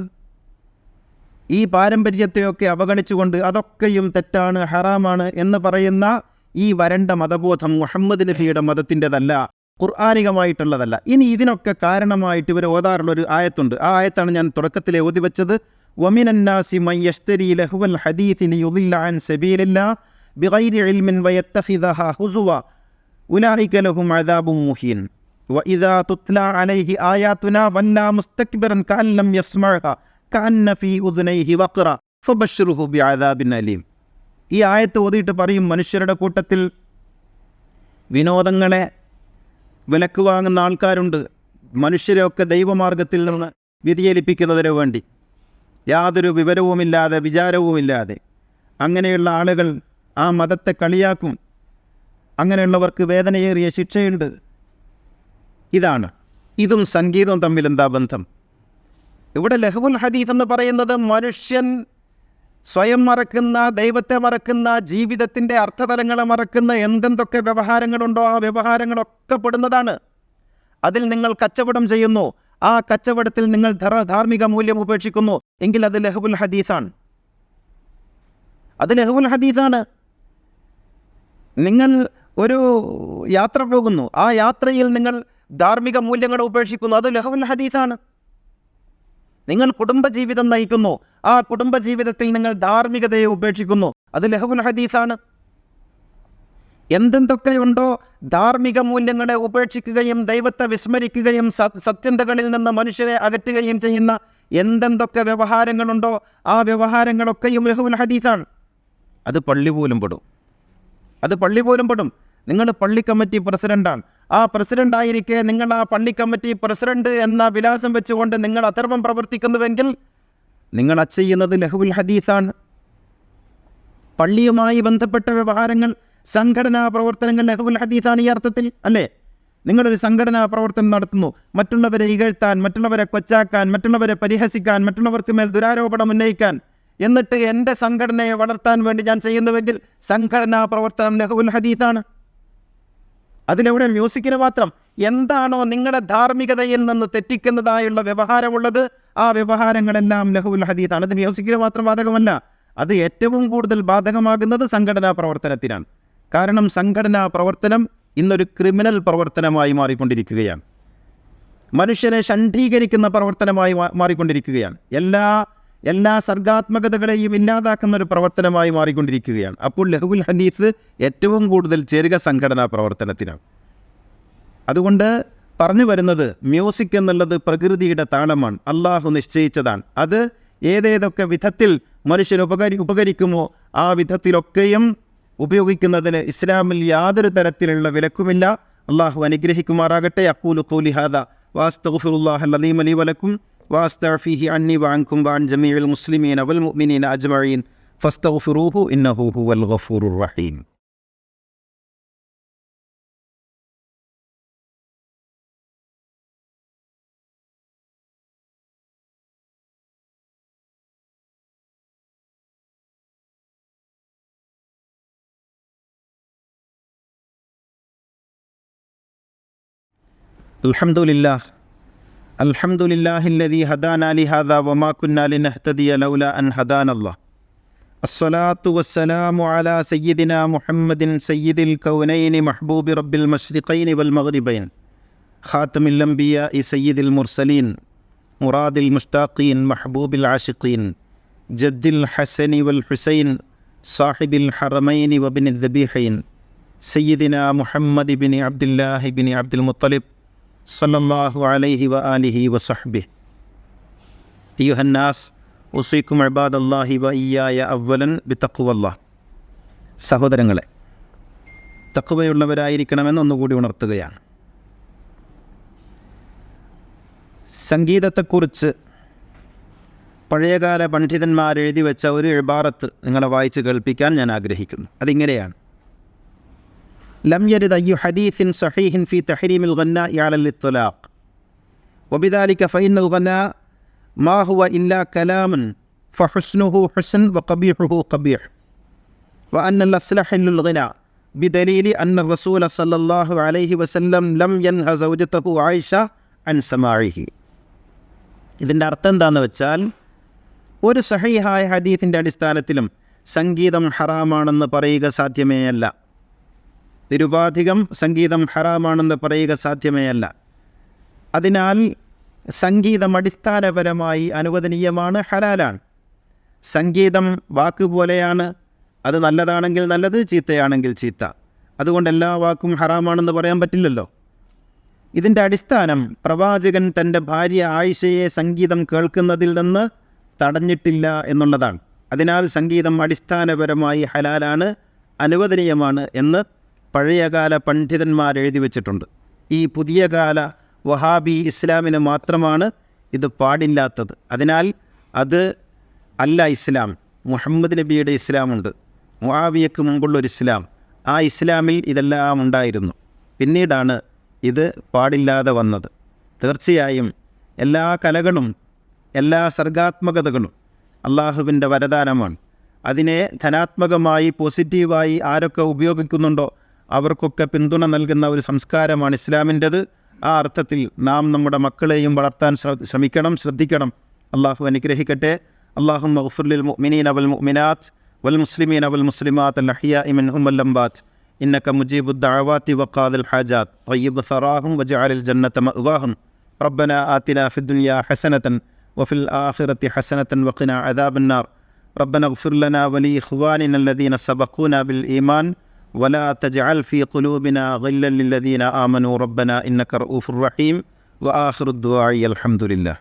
ഈ പാരമ്പര്യത്തെയൊക്കെ അവഗണിച്ചുകൊണ്ട് അതൊക്കെയും തെറ്റാണ്, ഹറാമാണ് എന്ന് പറയുന്ന ഈ വരണ്ട മതബോധം മുഹമ്മദ് നബിയുടെ മതത്തിൻ്റെതല്ല, ഖുർആനികമായിട്ടുള്ളതല്ല. ഇനി ഇതിനൊക്കെ കാരണമായിട്ട് ഇവർ ഓതാറുള്ളൊരു ആയത്തുണ്ട്. ആ ആയത്താണ് ഞാൻ തുടക്കത്തിലെ ഓതി വെച്ചത്. വമിനന്നാസി മൻ യശ്തരി ലഹുവൽ ഹദീഥി ലിയുദില്ല അൻ സബീലില്ലാഹ് ബിഗൈരി ഇൽമിൻ വയത്തഖിദഹ ഹുസുവ ഉലൈക ലഹും അദാബും മുഹീൻ വഇദാ തുത്ലാ അലൈഹി ആയാതുനാ വല്ലാ മുസ്തക്ബിറൻ കഅൻ ലം യസ്മഅഹ കഅന്ന ഫീ ഉദ്നൈഹി വഖറ ഫബശ്ശിർഹു ബിഅദാബിൻ അലീം. ഈ ആയത്ത് ഓതിയിട്ട് പറയും, മനുഷ്യരുടെ കൂട്ടത്തിൽ വിനോദങ്ങളെ വിലക്ക് വാങ്ങുന്ന ആൾക്കാരുണ്ട്. മനുഷ്യരെയൊക്കെ ദൈവമാർഗത്തിൽ നിന്ന് വ്യതിചലിപ്പിക്കുന്നതിന് വേണ്ടി യാതൊരു വിവരവുമില്ലാതെ വിചാരവുമില്ലാതെ അങ്ങനെയുള്ള ആളുകൾ ആ മതത്തെ കളിയാക്കും. അങ്ങനെയുള്ളവർക്ക് വേദനയേറിയ ശിക്ഷയുണ്ട്. ഇതും സംഗീതവും തമ്മിൽ എന്താ ബന്ധം? ഇവിടെ ലഹ്വുൽ ഹദീസ് എന്ന് പറയുന്നത് മനുഷ്യൻ സ്വയം മറക്കുന്ന, ദൈവത്തെ മറക്കുന്ന, ജീവിതത്തിൻ്റെ അർത്ഥതലങ്ങളെ മറക്കുന്ന എന്തെന്തൊക്കെ വ്യവഹാരങ്ങളുണ്ടോ ആ വ്യവഹാരങ്ങളൊക്കെ പെടുന്നതാണ്. അതിൽ നിങ്ങൾ കച്ചവടം ചെയ്യുന്നു, ആ കച്ചവടത്തിൽ നിങ്ങൾ ധാർമ്മിക മൂല്യം ഉപേക്ഷിക്കുന്നു എങ്കിൽ അത് ലഹ്വുൽ ഹദീസാണ്. നിങ്ങൾ ഒരു യാത്ര പോകുന്നു, ആ യാത്രയിൽ നിങ്ങൾ ധാർമ്മിക മൂല്യങ്ങൾ ഉപേക്ഷിക്കുന്നു, അത് ലഹ്വുൽ ഹദീസാണ്. നിങ്ങൾ കുടുംബജീവിതം നയിക്കുന്നു, ആ കുടുംബജീവിതത്തിൽ നിങ്ങൾ ധാർമ്മികതയെ ഉപേക്ഷിക്കുന്നു, അത് ലഹ്വുൽ ഹദീസാണ്. എന്തെന്തൊക്കെയുണ്ടോ ധാർമ്മിക മൂല്യങ്ങളെ ഉപേക്ഷിക്കുകയും ദൈവത്തെ വിസ്മരിക്കുകയും സത്യന്തകളിൽ നിന്ന് മനുഷ്യരെ അകറ്റുകയും ചെയ്യുന്ന എന്തെന്തൊക്കെ വ്യവഹാരങ്ങളുണ്ടോ ആ വ്യവഹാരങ്ങളൊക്കെയും ലഹ്വുൽ ഹദീസാണ്. അത് പള്ളി പോലും പെടും. നിങ്ങൾ പള്ളി കമ്മിറ്റി പ്രസിഡൻ്റാണ്. ആ പ്രസിഡൻ്റായിരിക്കെ നിങ്ങൾ ആ പള്ളി കമ്മിറ്റി പ്രസിഡന്റ് എന്ന വിലാസം വെച്ചുകൊണ്ട് നിങ്ങൾ അധർമ്മം പ്രവർത്തിക്കുന്നുവെങ്കിൽ നിങ്ങൾ ചെയ്യുന്നത് ലഹ്വുൽ ഹദീസാണ്. പള്ളിയുമായി ബന്ധപ്പെട്ട വ്യവഹാരങ്ങൾ, സംഘടനാ പ്രവർത്തനങ്ങൾ ലഹ്വുൽ ഹദീസാണ് ഈ അർത്ഥത്തിൽ, അല്ലേ? നിങ്ങളൊരു സംഘടനാ പ്രവർത്തനം നടത്തുന്നു, മറ്റുള്ളവരെ ഇകഴ്ത്താൻ, മറ്റുള്ളവരെ കൊച്ചാക്കാൻ, മറ്റുള്ളവരെ പരിഹസിക്കാൻ, മറ്റുള്ളവർക്ക് മേൽ ദുരാരോപണം ഉന്നയിക്കാൻ, എന്നിട്ട് എൻ്റെ സംഘടനയെ വളർത്താൻ വേണ്ടി ഞാൻ ചെയ്യുന്നുവെങ്കിൽ സംഘടനാ പ്രവർത്തനം ലഹ്വുൽ ഹദീസാണ്. അതിലെവിടെ മ്യൂസിക്കിന് മാത്രം എന്താണോ നിങ്ങളുടെ ധാർമ്മികതയിൽ നിന്ന് തെറ്റിക്കുന്നതായുള്ള വ്യവഹാരമുള്ളത് ആ വ്യവഹാരങ്ങളെല്ലാം ലഹ്വുൽ ഹദീസാണ്. അത് മ്യൂസിക്കിന് മാത്രം ബാധകമല്ല, അത് ഏറ്റവും കൂടുതൽ ബാധകമാകുന്നത് സംഘടനാ പ്രവർത്തനത്തിനാണ്. കാരണം സംഘടനാ പ്രവർത്തനം ഇന്നൊരു ക്രിമിനൽ പ്രവർത്തനമായി മാറിക്കൊണ്ടിരിക്കുകയാണ്. മനുഷ്യനെ ഷണ്ഡീകരിക്കുന്ന പ്രവർത്തനമായി മാറിക്കൊണ്ടിരിക്കുകയാണ്. എല്ലാ സർഗാത്മകതകളെയും ഇല്ലാതാക്കുന്ന ഒരു പ്രവർത്തനമായി മാറിക്കൊണ്ടിരിക്കുകയാണ്. അപ്പോൾ ലഹ്വുൽ ഹദീസ് ഏറ്റവും കൂടുതൽ ചേരുക സംഘടനാ പ്രവർത്തനത്തിനാണ്. അതുകൊണ്ട് പറഞ്ഞു വരുന്നത്, മ്യൂസിക് എന്നുള്ളത് പ്രകൃതിയുടെ താളമാണ്, അള്ളാഹു നിശ്ചയിച്ചതാണ്. അത് ഏതേതൊക്കെ വിധത്തിൽ മനുഷ്യന് ഉപകരിക്കുമോ ആ വിധത്തിലൊക്കെയും ഉപയോഗിക്കുന്നതിന് ഇസ്ലാമിൽ യാതൊരു തരത്തിലുള്ള വിലക്കുമില്ല. അള്ളാഹു അനുഗ്രഹിക്കുമാറാകട്ടെ. അഖൂലു ഖൗലി ഹാദാ വഅസ്തഗ്ഫിറുല്ലാഹൽ അലീം ലീ വലക്കും വഅസ്തഗ്ഫിഹി അന്നി വഅൻകും വഅൻ ജമീഇൽ മുസ്ലിമീന വൽ മുഅ്മിനീന അജ്മഈൻ ഫസ്തഗ്ഫിറൂഹു ഇന്നഹു ഹുവൽ ഗഫൂറുർ റഹീം.
അൽഹംദുലില്ലാഹ് അൽഹംദുലില്ലാഹില്ലദീ ഹദാനാ ലിഹാദാ വമാ കുന്നാ ലിനഹ്തദിയ ലൗലാ അൻ ഹദാനല്ലാഹ്. അസ്സലാത്തു വസ്സലാമു അലാ സയ്യിദിനാ മുഹമ്മദിൻ സയ്യിദിൽ കൗനൈനി മഹ്ബൂബി റബ്ബിൽ മശ്രിഖൈനി വൽ മഗ്രിബൈൻ ഖാതമിൽ അംബിയാഇ സയ്യിദിൽ മുർസലീൻ മുറാദിൽ മുഷ്താഖീൻ മഹ്ബൂബിൽ ആശിഖീൻ ജദ്ദിൽ ഹസനി വൽ ഹുസൈൻ സാഹിബിൽ ഹറമൈനി വബ്നിൽ ദബീഹൈൻ സയ്യിദിനാ മുഹമ്മദ് ബിൻ അബ്ദുല്ലാഹി ബിൻ അബ്ദുൽ മുത്തലിബ് സല്ലല്ലാഹു അലൈഹി വആലിഹി വസഹ്ബിഹി. അയ്യുഹന്നാസ് ഉസീക്കും ഇബാദല്ലാഹി വഇയ്യായ അവ്വലൻ ബിത്തഖ്വല്ലാഹ്. സഹോദരങ്ങളെ, തഖ്വയുള്ളവരായിരിക്കണമെന്ന് ഒന്നുകൂടി ഉണർത്തുകയാണ്. സംഗീതത്തെക്കുറിച്ച് പഴയകാല പണ്ഡിതന്മാരെഴുതി വെച്ച ഒരു ഇബാറത്ത് നിങ്ങളെ വായിച്ച് കേൾപ്പിക്കാൻ ഞാൻ ആഗ്രഹിക്കുന്നു. അതിങ്ങനെയാണ്: ലം യരിദ് അയ്യു ഹദീസിൻ സഹീഹിൻ ഫീ തഹ്രീമിൽ ഗന്നാഇ അലൽ ഇത്ലാഖ് വബിദാലിക ഫഇന്നൽ ഗനാ മാ ഹുവ ഇല്ലാ കലാമുൻ ഫഹുസ്നുഹു ഹുസ്ൻ വഖബീഹുഹു ഖബീഹ് വഅന്നൽ അസ്ല ഹില്ലുൽ ഗനാ ബിദലീലി അന്ന റസൂല സല്ലല്ലാഹു അലൈഹി വസല്ലം ലം യൻഹ സൗജതഹു ആയിഷ അൻ സമാഇഹി. ഇതിൻ്റെ അർത്ഥം എന്താണെന്ന് വെച്ചാൽ, ഒരു സഹീഹായ ഹദീസിൻ്റെ അടിസ്ഥാനത്തിലും സംഗീതം ഹറാമാണെന്ന് പറയുക സാധ്യമേ അല്ല. നിരുപാധികം സംഗീതം ഹറാമാണെന്ന് പറയുക സാധ്യമേ അല്ല. അതിനാൽ സംഗീതം അടിസ്ഥാനപരമായി അനുവദനീയമാണ്, ഹലാലാണ്. സംഗീതം വാക്കുപോലെയാണ്. അത് നല്ലതാണെങ്കിൽ നല്ലത്, ചീത്തയാണെങ്കിൽ ചീത്ത. അതുകൊണ്ട് എല്ലാ വാക്കും ഹറാമാണെന്ന് പറയാൻ പറ്റില്ലല്ലോ. ഇതിൻ്റെ അടിസ്ഥാനം പ്രവാചകൻ തൻ്റെ ഭാര്യ ആയിഷയെ സംഗീതം കേൾക്കുന്നതിൽ നിന്ന് തടഞ്ഞിട്ടില്ല എന്നുള്ളതാണ്. അതിനാൽ സംഗീതം അടിസ്ഥാനപരമായി ഹലാലാണ്, അനുവദനീയമാണ് എന്ന് പഴയകാല പണ്ഡിതന്മാരെഴുതി വച്ചിട്ടുണ്ട്. ഈ പുതിയ കാല വഹാബി ഇസ്ലാമിന് മാത്രമാണ് ഇത് പാടില്ലാത്തത്. അതിനാൽ അത് അല്ല ഇസ്ലാം. മുഹമ്മദ് നബിയുടെ ഇസ്ലാമുണ്ട്, മുആവിയക്ക് മുമ്പുള്ളൊരു ഇസ്ലാം. ആ ഇസ്ലാമിൽ ഇതെല്ലാം ഉണ്ടായിരുന്നു. പിന്നീടാണ് ഇത് പാടില്ലാതെ വന്നത്. തീർച്ചയായും എല്ലാ കലകളും എല്ലാ സർഗാത്മകതകളും അള്ളാഹുവിൻ്റെ വരദാനമാണ്. അതിനെ ധനാത്മകമായി പോസിറ്റീവായി ആരൊക്കെ ഉപയോഗിക്കുന്നുണ്ടോ അവർക്കൊക്കെ പിന്തുണ നൽകുന്ന ഒരു സംസ്കാരമാണ് ഇസ്ലാമിൻ്റെത്. ആ അർത്ഥത്തിൽ നാം നമ്മുടെ മക്കളെയും വളർത്താൻ ശ്രദ്ധിക്കണം. അള്ളാഹു അനുഗ്രഹിക്കട്ടെ. അല്ലാഹുമ്മ ഗ്ഫിർ ലിൽ മുഅ്മിനീന വൽ മുഅ്മിനാത്ത് വൽ മുസ്ലിമീന വൽ മുസ്ലിമാത്ത് അൽ അഹ്യാഇ മിൻഹും വൽ അംവാത്ത് ഇന്നക മുജീബുദ് ദഅവാതി വഖാദിൽ ഹാജാത്ത് തയ്യിബ് സറാഹും വജഅലിൽ ജന്നത മഅവാഹും റബ്ബനാ ആതിനാ ഫിദ്ദുനിയാ ഹസനതൻ വഫിൽ ആഖിറതി ഹസനതൻ വഖിനാ അദാബന്നാർ റബ്ബനാ ഗ്ഫിർ ലനാ വലി ഇഖ്വാനിന അല്ലദീന സബഖൂനാ ബിൽ ഈമാൻ ولا تجعل في قلوبنا غلا للذين آمنوا ربنا إنك رؤوف رحيم وآخر الدعاء الحمد لله.